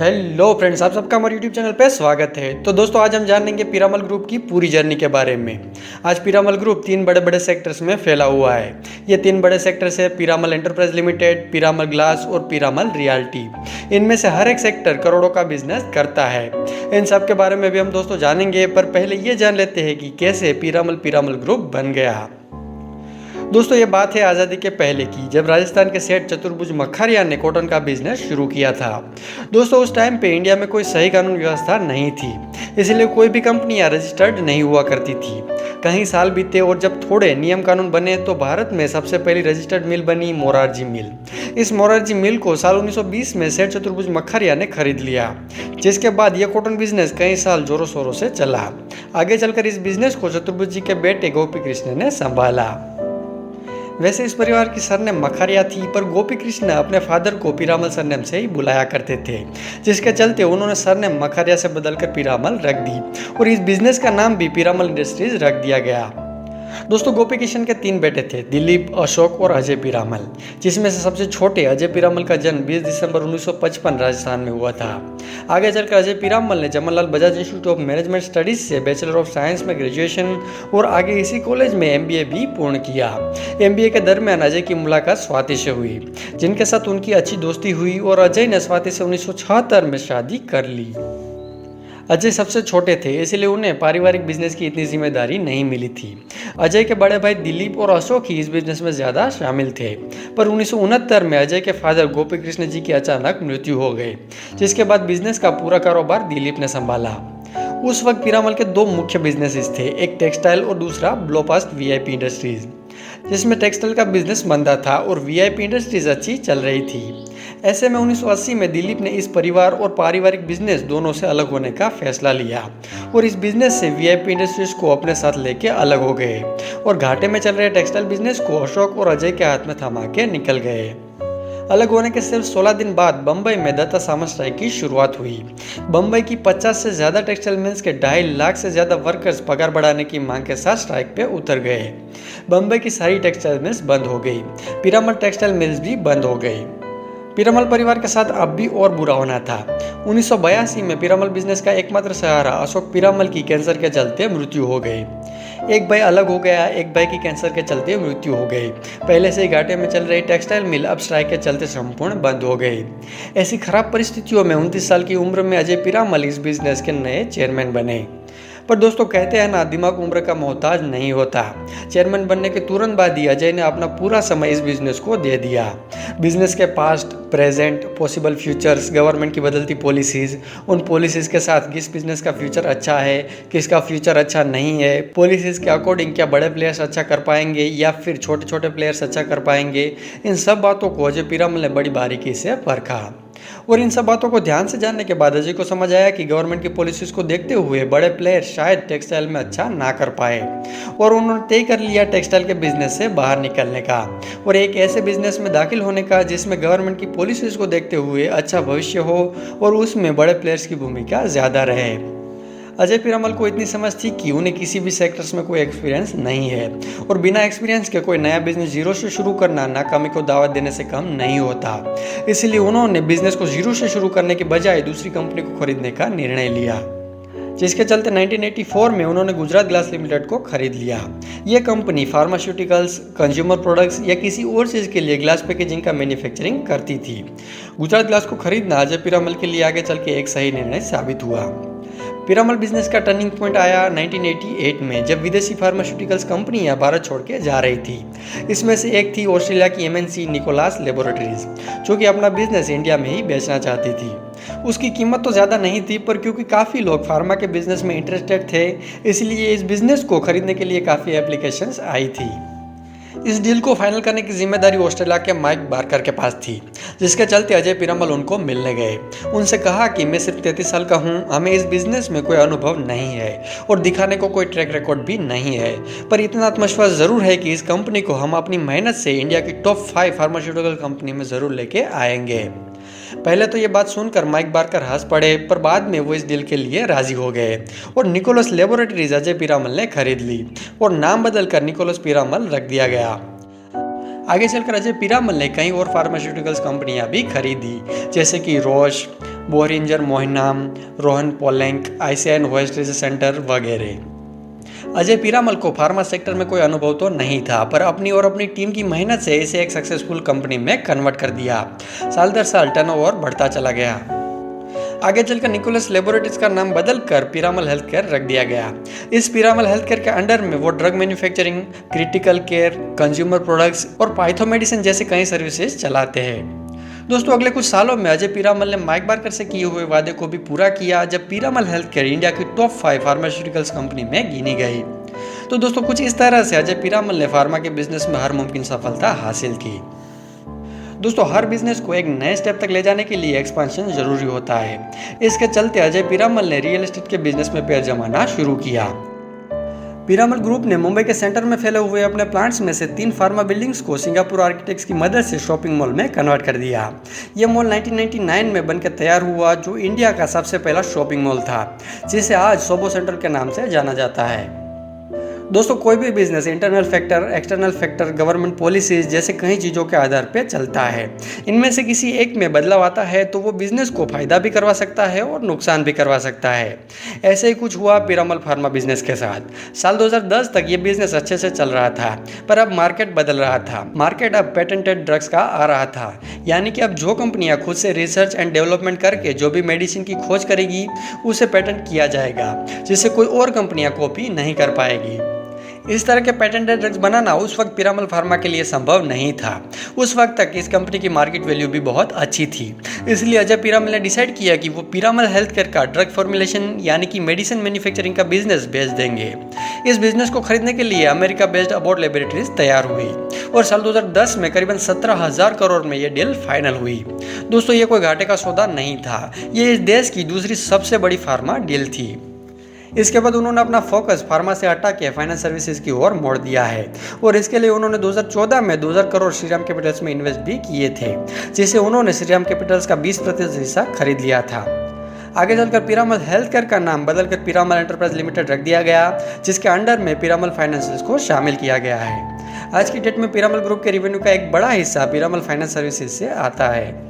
Hello friends, आप सबका हमारे यूट्यूब चैनल पे स्वागत है। तो दोस्तों, आज हम जानेंगे पीरामल ग्रुप की पूरी जर्नी के बारे में। आज पीरामल ग्रुप तीन बड़े बड़े सेक्टर्स में फैला हुआ है। ये तीन बड़े सेक्टर्स है Piramal enterprise limited, Piramal glass और पीरामल रियल्टी। इनमें से हर एक सेक्टर करोड़ों का बिजनेस करता है। इन सब के बारे में भी हम दोस्तों जानेंगे, पर पहले ये जान लेते हैं कि कैसे पीरामल ग्रुप बन गया। दोस्तों, ये बात है आज़ादी के पहले की, जब राजस्थान के सेठ चतुर्भुज मखारिया ने कॉटन का बिजनेस शुरू किया था। दोस्तों, उस टाइम पे इंडिया में कोई सही कानून व्यवस्था नहीं थी, इसलिए कोई भी कंपनियां रजिस्टर्ड नहीं हुआ करती थी। कई साल बीते और जब थोड़े नियम कानून बने तो भारत में सबसे पहली रजिस्टर्ड मिल बनी मोरारजी मिल। इस मोरारजी मिल को साल 1920 में सेठ चतुर्भुज मखारिया ने खरीद लिया, जिसके बाद यह कॉटन बिजनेस कई साल जोरों शोरों से चला। आगे चलकर इस बिजनेस को चतुर्भुज जी के बेटे गोपी कृष्ण ने संभाला। वैसे इस परिवार की सरनेम मखारिया थी, पर गोपी कृष्ण अपने फादर को पीरामल सरनेम से ही बुलाया करते थे, जिसके चलते उन्होंने सरनेम मखारिया से बदलकर पीरामल रख दी और इस बिजनेस का नाम भी पीरामल इंडस्ट्रीज रख दिया गया। दोस्तों, गोपी कृष्ण के तीन बेटे थे, दिलीप, अशोक और अजय पीरामल, जिसमें से सबसे छोटे अजय पीरामल का जन्म 20 दिसंबर 1955 राजस्थान में हुआ था। आगे चलकर अजय पीरामल ने Jawaharlal Bajaj institute of management studies से बैचलर ऑफ साइंस में ग्रेजुएशन और आगे इसी कॉलेज में एमबीए भी पूर्ण किया। एमबीए के दरमियान अजय की मुलाकात स्वाति से हुई, जिनके साथ उनकी अच्छी दोस्ती हुई और अजय ने स्वाति से 1976 में शादी कर ली। अजय सबसे छोटे थे, इसलिए उन्हें पारिवारिक बिजनेस की इतनी जिम्मेदारी नहीं मिली थी। अजय के बड़े भाई दिलीप और अशोक ही इस बिजनेस में ज़्यादा शामिल थे, पर 1969 में अजय के फादर गोपी कृष्ण जी की अचानक मृत्यु हो गई, जिसके बाद बिजनेस का पूरा कारोबार दिलीप ने संभाला। उस वक्त पीरामल के दो मुख्य बिजनेसेस थे, एक टेक्सटाइल और दूसरा ब्लोपास्ट वीआईपी इंडस्ट्रीज, जिसमें टेक्सटाइल का बिजनेस मंदा था और वीआईपी इंडस्ट्रीज अच्छी चल रही थी। ऐसे में 1980 में दिलीप ने इस परिवार और पारिवारिक बिजनेस दोनों से अलग होने का फैसला लिया और इस बिजनेस से वीआईपी इंडस्ट्रीज को अपने साथ लेके अलग हो गए और घाटे में चल रहे टेक्सटाइल बिजनेस को अशोक और अजय के हाथ में थमा के निकल गए। अलग होने के सिर्फ 16 दिन बाद बम्बई में दत्ता सामंत स्ट्राइक की शुरुआत हुई। बम्बई की 50 से ज़्यादा टेक्सटाइल मिल्स के 2.5 लाख से ज़्यादा वर्कर्स पगार बढ़ाने की मांग के साथ स्ट्राइक पे उतर गए। बम्बई की सारी टेक्सटाइल मिल्स बंद हो गई, पीरामल टेक्सटाइल मिल्स भी बंद हो गई। पीरामल परिवार के साथ अब भी और बुरा होना था। 1982 में पीरामल बिजनेस का एकमात्र सहारा अशोक पीरामल की कैंसर के चलते मृत्यु हो गई। एक भाई अलग हो गया, एक भाई की कैंसर के चलते मृत्यु हो गई। पहले से ही घाटे में चल रही टेक्सटाइल मिल अब स्ट्राइक के चलते संपूर्ण बंद हो गई। ऐसी खराब परिस्थितियों में 29 साल की उम्र में अजय पीरामल इस बिजनेस के नए चेयरमैन बने। पर दोस्तों, कहते हैं ना, दिमाग उम्र का मोहताज नहीं होता। चेयरमैन बनने के तुरंत बाद ही अजय ने अपना पूरा समय इस बिजनेस को दे दिया। बिजनेस के past, present, possible futures, government की बदलती पॉलिसीज़, उन पॉलिसीज़ के साथ किस बिजनेस का फ्यूचर अच्छा है, किसका फ्यूचर अच्छा नहीं है, पॉलिसीज़ के अकॉर्डिंग क्या बड़े प्लेयर्स अच्छा कर पाएंगे या फिर छोटे छोटे प्लेयर्स अच्छा कर पाएंगे, इन सब बातों को अजय पीरामल ने बड़ी बारीकी से परखा। और इन सब बातों को ध्यान से जानने के बाद अजय को समझ आया कि गवर्नमेंट की पॉलिसीज को देखते हुए बड़े प्लेयर शायद टेक्सटाइल में अच्छा ना कर पाए और उन्होंने तय कर लिया टेक्सटाइल के बिजनेस से बाहर निकलने का और एक ऐसे बिजनेस में दाखिल होने का जिसमें गवर्नमेंट की पॉलिसीज को देखते हुए अच्छा भविष्य हो और उसमें बड़े प्लेयर्स की भूमिका ज़्यादा रहे। अजय पीरामल को इतनी समझ थी कि उन्हें किसी भी सेक्टर्स में कोई एक्सपीरियंस नहीं है और बिना एक्सपीरियंस के कोई नया बिजनेस जीरो से शुरू करना नाकामी को दावत देने से कम नहीं होता। इसलिए उन्होंने बिजनेस को जीरो से शुरू करने के बजाय दूसरी कंपनी को खरीदने का निर्णय लिया, जिसके चलते 1984 में उन्होंने गुजरात ग्लास लिमिटेड को खरीद लिया। यह कंपनी फार्मास्यूटिकल्स, कंज्यूमर प्रोडक्ट्स या किसी और चीज़ के लिए ग्लास पैकेजिंग का मैन्युफैक्चरिंग करती थी। गुजरात ग्लास को खरीदना अजय पीरामल के लिए आगे चल के एक सही निर्णय साबित हुआ। पीरामल बिजनेस का टर्निंग पॉइंट आया 1988 में, जब विदेशी फार्मास्यूटिकल्स कंपनियां भारत छोड़ के जा रही थी। इसमें से एक थी ऑस्ट्रेलिया की एमएनसी निकोलास लेबोरेटरीज, जो कि अपना बिजनेस इंडिया में ही बेचना चाहती थी। उसकी कीमत तो ज़्यादा नहीं थी, पर क्योंकि काफ़ी लोग फार्मा के बिजनेस में इंटरेस्टेड थे, इसलिए इस बिजनेस को खरीदने के लिए काफ़ी एप्लीकेशंस आई थी। इस डील को फाइनल करने की जिम्मेदारी ऑस्ट्रेलिया के माइक बार्कर के पास थी, जिसके चलते अजय पीरामल उनको मिलने गए। उनसे कहा कि मैं सिर्फ 33 साल का हूं, हमें इस बिजनेस में कोई अनुभव नहीं है और दिखाने को कोई ट्रैक रिकॉर्ड भी नहीं है, पर इतना आत्मविश्वास जरूर है कि इस कंपनी को हम अपनी मेहनत से इंडिया की टॉप 5 फार्मास्यूटिकल कंपनी में जरूर लेके आएंगे। पहले तो ये बात सुनकर माइक बार्कर हंस पड़े, पर बाद में वो इस डील के लिए राजी हो गए और निकोलस लेबोरेटरीज अजय पीरामल ने खरीद ली और नाम बदलकर निकोलस पीरामल रख दिया गया। आगे चलकर अजय पीरामल ने कई और फार्मास्यूटिकल्स कंपनियां भी खरीदी, जैसे कि Roche, Boehringer Mannheim, Rhone Poulenc, ICI west research centre वगैरह। अजय पीरामल को फार्मा सेक्टर में कोई अनुभव तो नहीं था, पर अपनी और अपनी टीम की मेहनत से इसे एक सक्सेसफुल कंपनी में कन्वर्ट कर दिया। साल दर साल टर्नओवर बढ़ता चला गया। आगे चलकर निकोलस लेबोरेटरीज का नाम बदलकर पीरामल हेल्थ केयर रख दिया गया। इस पीरामल हेल्थ केयर के अंडर में वो drug manufacturing, critical care, consumer products और पाइथोमेडिसिन जैसे कई सर्विसेज चलाते हैं। दोस्तों, अगले कुछ सालों में अजय पीरामल ने माइक बार्कर से किए हुए वादे को भी पूरा किया, जब पीरामल हेल्थ केयर इंडिया की टॉप 5 फार्मास्यूटिकल्स कंपनी में गिनी गई। तो दोस्तों, कुछ इस तरह से अजय पीरामल ने फार्मा के बिजनेस में हर मुमकिन सफलता हासिल की। दोस्तों, हर बिजनेस को एक नए स्टेप तक ले जाने के लिए एक्सपेंशन जरूरी होता है। इसके चलते अजय पीरामल ने रियल एस्टेट के बिजनेस में पैर जमाना शुरू किया। पीरामल ग्रुप ने मुंबई के सेंटर में फैले हुए अपने प्लांट्स में से 3 फार्मा बिल्डिंग्स को सिंगापुर आर्किटेक्ट्स की मदद से शॉपिंग मॉल में कन्वर्ट कर दिया। यह मॉल 1999 में बनकर तैयार हुआ, जो इंडिया का सबसे पहला शॉपिंग मॉल था, जिसे आज सोबो सेंटर के नाम से जाना जाता है। दोस्तों, कोई भी business internal factor, external factor, government policies जैसे कई चीज़ों के आधार पर चलता है। इनमें से किसी एक में बदलाव आता है तो वो बिजनेस को फायदा भी करवा सकता है और नुकसान भी करवा सकता है। ऐसे ही कुछ हुआ पीरामल फार्मा बिजनेस के साथ। साल 2010 तक ये बिजनेस अच्छे से चल रहा था, पर अब मार्केट बदल रहा था। मार्केट अब पेटेंटेड ड्रग्स का आ रहा था, यानी कि अब जो कंपनियां खुद से रिसर्च एंड डेवलपमेंट करके जो भी मेडिसिन की खोज करेगी उसे पेटेंट किया जाएगा, जिसे कोई और कंपनियां कॉपी नहीं कर पाएगी। इस तरह के पेटेंटेड ड्रग्स बनाना उस वक्त पीरामल फार्मा के लिए संभव नहीं था। उस वक्त तक इस कंपनी की मार्केट वैल्यू भी बहुत अच्छी थी। इसलिए अजय पीरामल ने डिसाइड किया कि वो पीरामल हेल्थ केयर का ड्रग फॉर्मुलेशन यानी कि मेडिसिन मैन्युफैक्चरिंग का बिजनेस बेच देंगे। इस बिजनेस को खरीदने के लिए अमेरिका बेस्ड अबॉट लेबोरेटरीज तैयार हुई और साल 2010 में करीबन 17,000 करोड़ में यह डील फाइनल हुई। दोस्तों, ये कोई घाटे का सौदा नहीं था, ये इस देश की दूसरी सबसे बड़ी फार्मा डील थी। इसके बाद उन्होंने अपना फोकस फार्मा से हटा के फाइनेंस सर्विसेज की ओर मोड़ दिया है और इसके लिए उन्होंने 2014 में 2000 करोड़ श्रीराम कैपिटल्स में इन्वेस्ट भी किए थे, जिसे उन्होंने श्रीराम कैपिटल्स का 20% हिस्सा खरीद लिया था। आगे चलकर पीरामल हेल्थ केयर का नाम बदलकर पीरामल एंटरप्राइज लिमिटेड रख दिया गया, जिसके अंडर में पीरामल फाइनेंशियल्स को शामिल किया गया है। आज की डेट में पीरामल ग्रुप के रेवेन्यू का एक बड़ा हिस्सा पीरामल फाइनेंस सर्विसेज से आता है।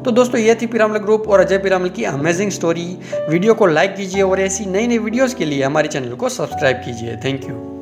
तो दोस्तों, ये थी पीरामल ग्रुप और अजय पीरामल की अमेजिंग स्टोरी। वीडियो को लाइक कीजिए और ऐसी नई नई वीडियोस के लिए हमारे चैनल को सब्सक्राइब कीजिए। Thank you.